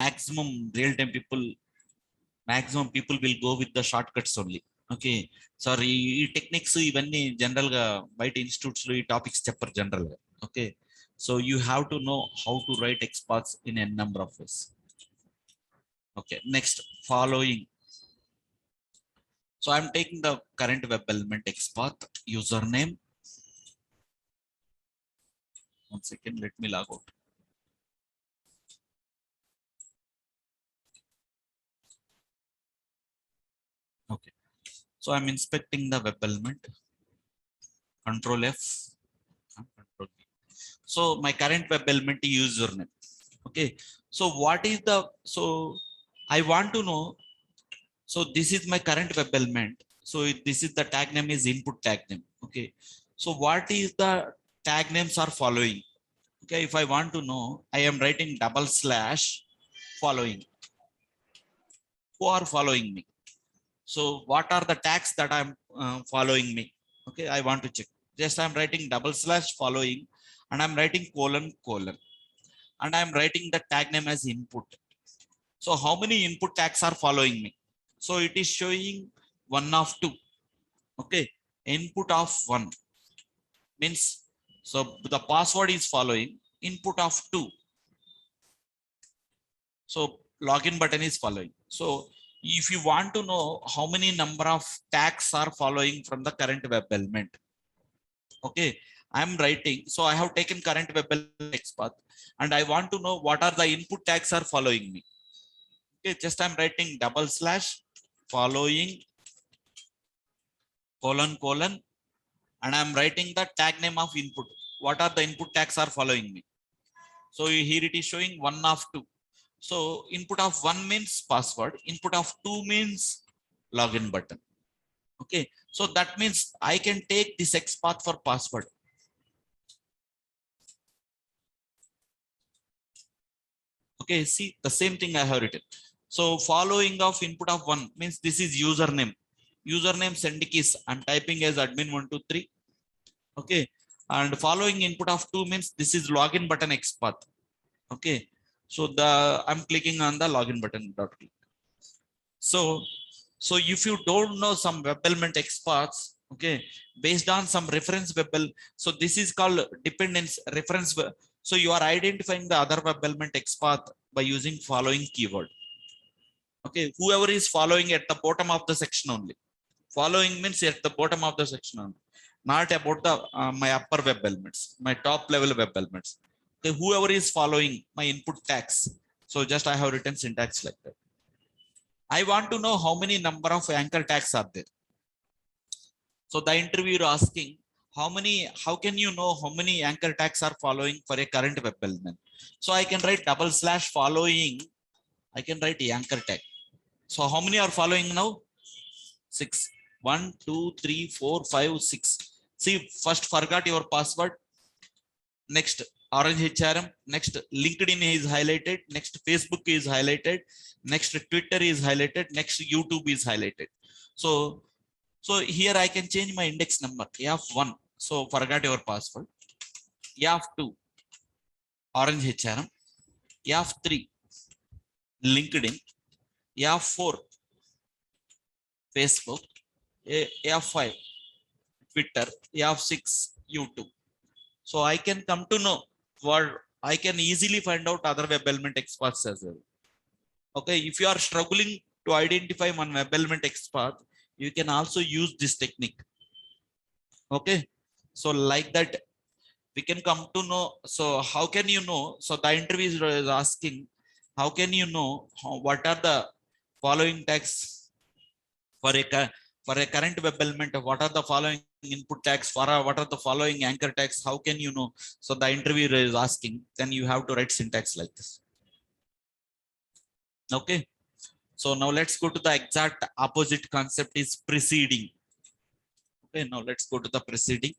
maximum real-time people, maximum people will go with the shortcuts only. Okay, sorry, ఈ techniques ఇవన్నీ general గా బయట institutes లో ఈ టాపిక్స్ చెప్పరు జనరల్ గా. Okay, so you have to know how to write expats in a number of ways. Okay, next following. So I'm taking the current web element XPath username. One second, let me log out. Okay, so I'm inspecting the web element. Control F and Control V. So my current web element username. Okay, so what is the, so I want to know, so this is my current web element. So this is the tag name is input tag name. Okay, so what is the tag names are following? Okay, if I want to know, I am writing double slash following. Who are following me? So what are the tags that I'm following me? Okay, I want to check. Just I'm writing double slash following, and I'm writing colon colon, and I'm writing the tag name as input. So how many input tags are following me? So it is showing one of two. Okay, input of one means, so the password is following input of two. So login button is following. So if you want to know how many number of tags are following from the current web element, okay, I'm writing, so I have taken current web element XPath, and I want to know what are the input tags are following me. Okay, just I'm writing double slash following colon colon, and I'm writing the tag name of input. What are the input tags are following me? So here it is showing one of two. So input of one means password, input of two means login button. Okay, so that means I can take this XPath for password. Okay, see the same thing I have written. So following of input of one means this is username. Username send keys, I'm typing as admin123. Okay, and following input of two means this is login button XPath. Okay, so the I'm clicking on the login button dot click. So if you don't know some web element XPaths, okay, based on some reference web element, so this is called dependence reference. So you are identifying the other web element XPath by using following keyword. Okay, whoever is following at the bottom of the section only. Following means at the bottom of the section only, not about the my upper web elements, my top level web elements. Okay, whoever is following my input tags. So just I have written syntax like that. I want to know how many number of anchor tags are there. So the interviewer asking how can you know how many anchor tags are following for a current web element? So I can write double slash following, I can write anchor tag. So how many are following now? 6. 1, 2, 3, 4, 5, 6. See, first forgot your password. Next Orange HRM. Next LinkedIn is highlighted. Next Facebook is highlighted. Next Twitter is highlighted. Next YouTube is highlighted. So here I can change my index number. F1. So forgot your password. F2. Orange HRM. F3. LinkedIn. F4. Facebook. F5. Twitter. F6. YouTube. So I can come to know what I can easily find out other web element XPaths as well. Okay, if you are struggling to identify one web element XPath, you can also use this technique. Okay, so like that we can come to know. So how can you know? So the interviewer is asking, how can you know what are the following tags for a current web element? What are the following input tags? What are the following anchor tags? How can you know? So the interviewer is asking, then you have to write syntax like this. Okay, so now let's go to the exact opposite concept is preceding. Okay, now let's go to the preceding.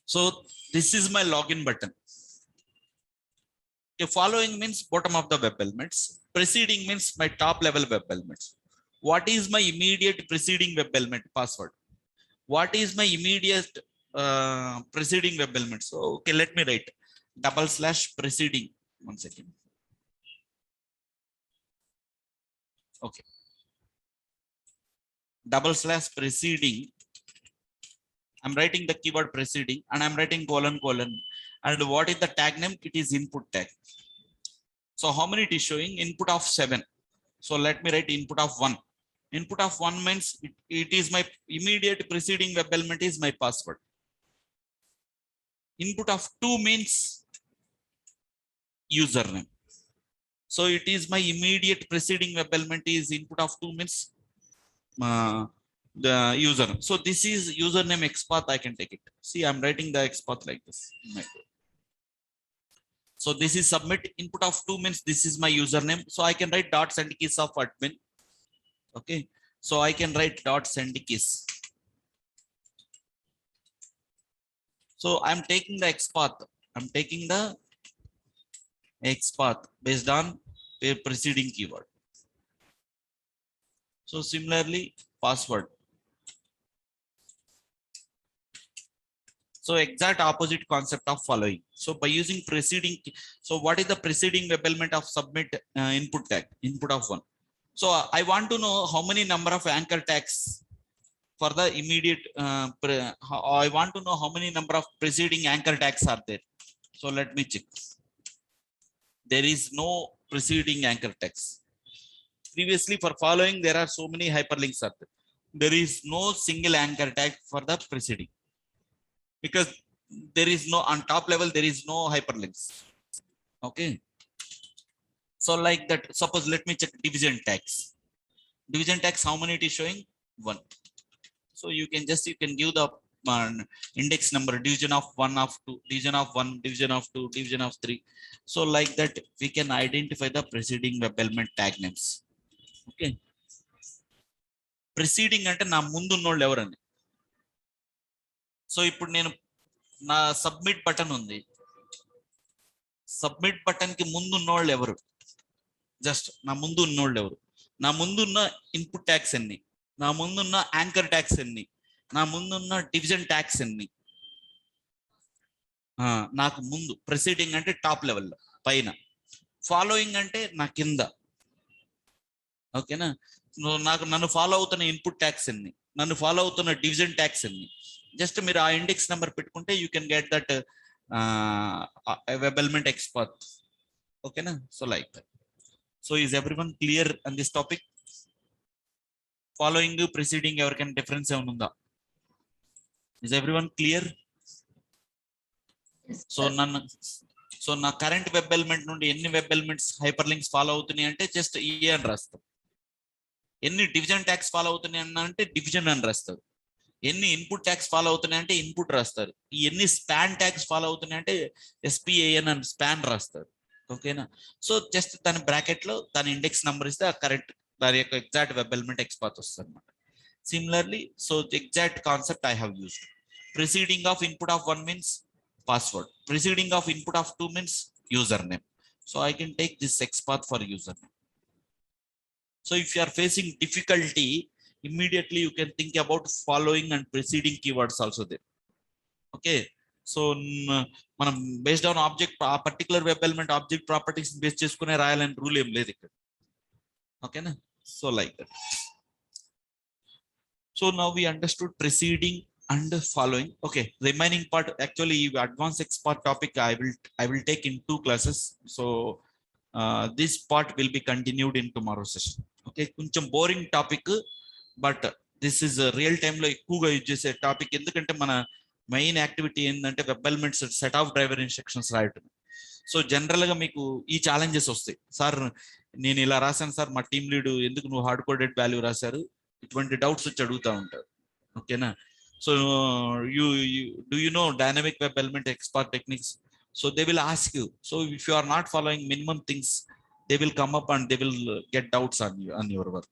So this is my login button. Okay, following means bottom of the web elements. Preceding means my top level web elements. What is my immediate preceding web element password? what is my immediate preceding web element? So okay, let me write / preceding. One second. Okay, / preceding. I'm writing the keyword preceding and I'm writing colon. And what is the tag name? It is input tag. So how many it is showing? Input of 7. So let me write input of 1. Input of 1 means it is my immediate preceding web element is my password. Input of 2 means username. So it is my immediate preceding web element is input of 2 means the user. So this is username XPath. I can take it. See, I'm writing the XPath like this. So this is submit. Input of 2 means this is my username. So I can write dot send keys of admin. Okay. So I can write dot send keys. So I'm taking the XPath. I'm taking the XPath based on a preceding keyword. So similarly, password. So exact opposite concept of following. So by using preceding, so what is the preceding web element of submit input tag? Input of 1. So I want to know how many number of anchor tags for the immediate. I want to know how many number of preceding anchor tags are there. So let me check. There is no preceding anchor tags. Previously for following, there are so many hyperlinks are there. There is no single anchor tag for the preceding. Because there is no on top level, there is no hyperlinks. Okay. So like that, suppose let me check division tags. Division tags, how many it is showing? 1. So you can give the index number, division of 1 of 2, division of 1, division of 2, division of 3. So like that, we can identify the preceding web element tag names. Okay. Preceding అంటే నా ముందు ఉన్నోళ్ళు ఎవరని. So ఇప్పుడు నేను నా submit button ఉంది. Submit button కి ముందు ఉన్నోళ్ళు ఎవరు? జస్ట్ నా ముందు ఉన్నోళ్ళు ఎవరు? నా ముందున్న ఇన్పుట్ ట్యాగ్స్ ఎన్ని? నా ముందున్న యాంకర్ ట్యాగ్స్ ఎన్ని? నా ముందున్న డివిజన్ ట్యాగ్స్ ఎన్ని? నాకు ముందు ప్రెసిడింగ్ అంటే టాప్ లెవెల్లో పైన, ఫాలోయింగ్ అంటే నా కింద. ఓకేనా? నన్ను ఫాలో అవుతున్న ఇన్పుట్ ట్యాగ్స్ ఎన్ని, నన్ను ఫాలో అవుతున్న డివిజన్ ట్యాగ్స్ ఎన్ని. జస్ట్ మీరు ఆ ఇండెక్స్ నెంబర్ పెట్టుకుంటే you can get that web element XPath. ఓకేనా? So like that. So is everyone clear on this topic? Following preceding ఎవరికైనా డిఫరెన్స్ ఏమైనా ఉందా? Is everyone clear? సో నా కరెంట్ వెబ్ ఎలిమెంట్ నుండి ఎన్ని web elements hyper links follow అవుతున్నాయి అంటే just ఈ అని రాస్తాం. ఎన్ని డివిజన్ ట్యాగ్స్ ఫాలో అవుతున్నాయి అంటే డివిజన్ అని రాస్తారు. ఎన్ని ఇన్పుట్ ట్యాగ్స్ ఫాలో అవుతున్నాయి అంటే ఇన్పుట్ రాస్తారు. ఎన్ని స్పాన్ ట్యాగ్స్ ఫాలో అవుతున్నాయి అంటే SPAN అని స్పాన్ రాస్తారు. ఓకేనా? సో జస్ట్ దాని బ్రాకెట్ లో దాని ఇండెక్స్ నెంబర్ ఇస్తే కరెక్ట్ దాని యొక్క ఎగ్జాక్ట్ వెబ్ ఎలిమెంట్ XPath వస్తుంది అనమాట. Similarly, so exact concept I have used. Preceding of input of 1 means password. Preceding of input of 2 means username. So I can take this XPath for username. So if you are facing difficulty, immediately you can think about following and preceding keywords also there. Okay. So మనం based on object, ఆ particular web element object properties base చేసుకునే రాయాలని rule ఏం లేదు ఇక్కడ. ఓకేనా? So like that. So now we understood preceding and following. Okay, remaining part, actually advanced XPath topic I will take in 2 classes. So this part will be continued in tomorrow session. Okay, కొంచెం boring topic, but this is a real time లో ఎక్కువగా use చేసే topic. ఎందుకంటే మన main activity ఏంటంటే web elements set of driver instructions రాయటం. So general గా మీకు ఈ ఛాలెంజెస్ వస్తాయి. సార్ నేను ఇలా రాశాను సార్, మా టీమ్ లీడ్ ఎందుకు నువ్వు హార్డ్ కోడెడ్ వాల్యూ రాశారు, ఇటువంటి డౌట్స్ వచ్చి అడుగుతూ ఉంటారు. ఓకేనా? So do you know dynamic web element XPath techniques? So they will ask you. So if you are not following minimum things, they will come up and they will get doubts on you, on your work.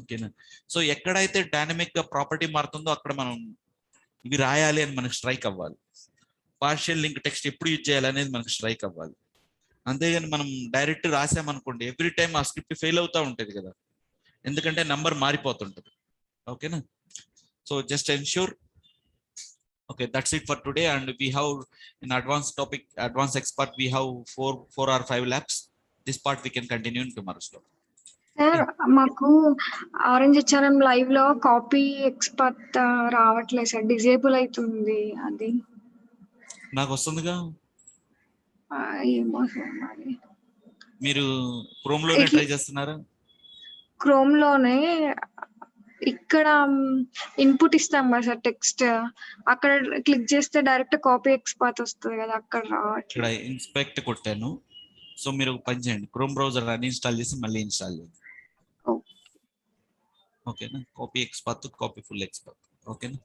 Okay na? So ekkadaithe dynamic ga property మారుతుందో అక్కడ మనం ఇవి రాయాలి అని మనకు strike అవ్వాలి. Partial link text ఎప్పుడు use చేయాలి అనేది మనకు స్ట్రైక్ అవ్వాలి. అంతేగాని మనం డైరెక్ట్ రాసామనుకోండి, ఎవ్రీ టైం ఆ స్క్రిప్ట్ ఫెయిల్ అవుతూ ఉంటుంది కదా, ఎందుకంటే నంబర్ మారిపోతుంటుంది. ఓకేనా? So just ensure Okay, that's it for today. And we have in advanced topic, advanced expert, we have four or five labs. This part we can continue in tomorrow's talk. Sir మాకు orange HRM live లో copy expert రావట్లేదు sir, disable అవుతుంది అది. నాకు వస్తుందిగా. ఏమో sir మరి. మీరు క్రోమ్ లోనే ట్రై చేస్తున్నారా? క్రోమ్ లోనే ఇక్కడ ఇన్పుట్ ఇస్తాం కదా సార్ టెక్స్ట్, అక్కడ క్లిక్ చేస్తే డైరెక్ట్ కాపీ ఎక్స్పర్ట్ వస్తుంది కదా, అక్కడ రావట్లేదు. ఇక్కడ ఇన్స్పెక్ట్ కొట్టాను. సో మీరు ఒక పని చేయండి, క్రోమ్ బ్రౌజర్ అన్ఇన్స్టాల్ చేసి మళ్ళీ ఇన్స్టాల్ చేయండి. ఓకేనా? Copy expert, copy full expert. ఓకేనా?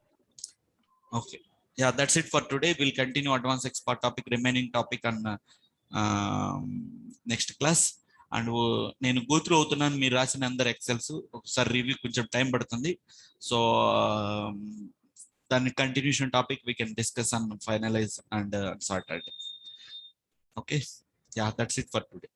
Okay, yeah, that's it for today. We'll continue advanced expert topic, remaining topic on next class. And నేను గో త్రూ అవుతున్నాను, మీరు రాసిన అందరు ఎక్సెల్స్ ఒకసారి రివ్యూ, కొంచెం టైం పడుతుంది. సో దాని continuation topic we can discuss and finalise and sort out. Okay, yeah, that's it for today.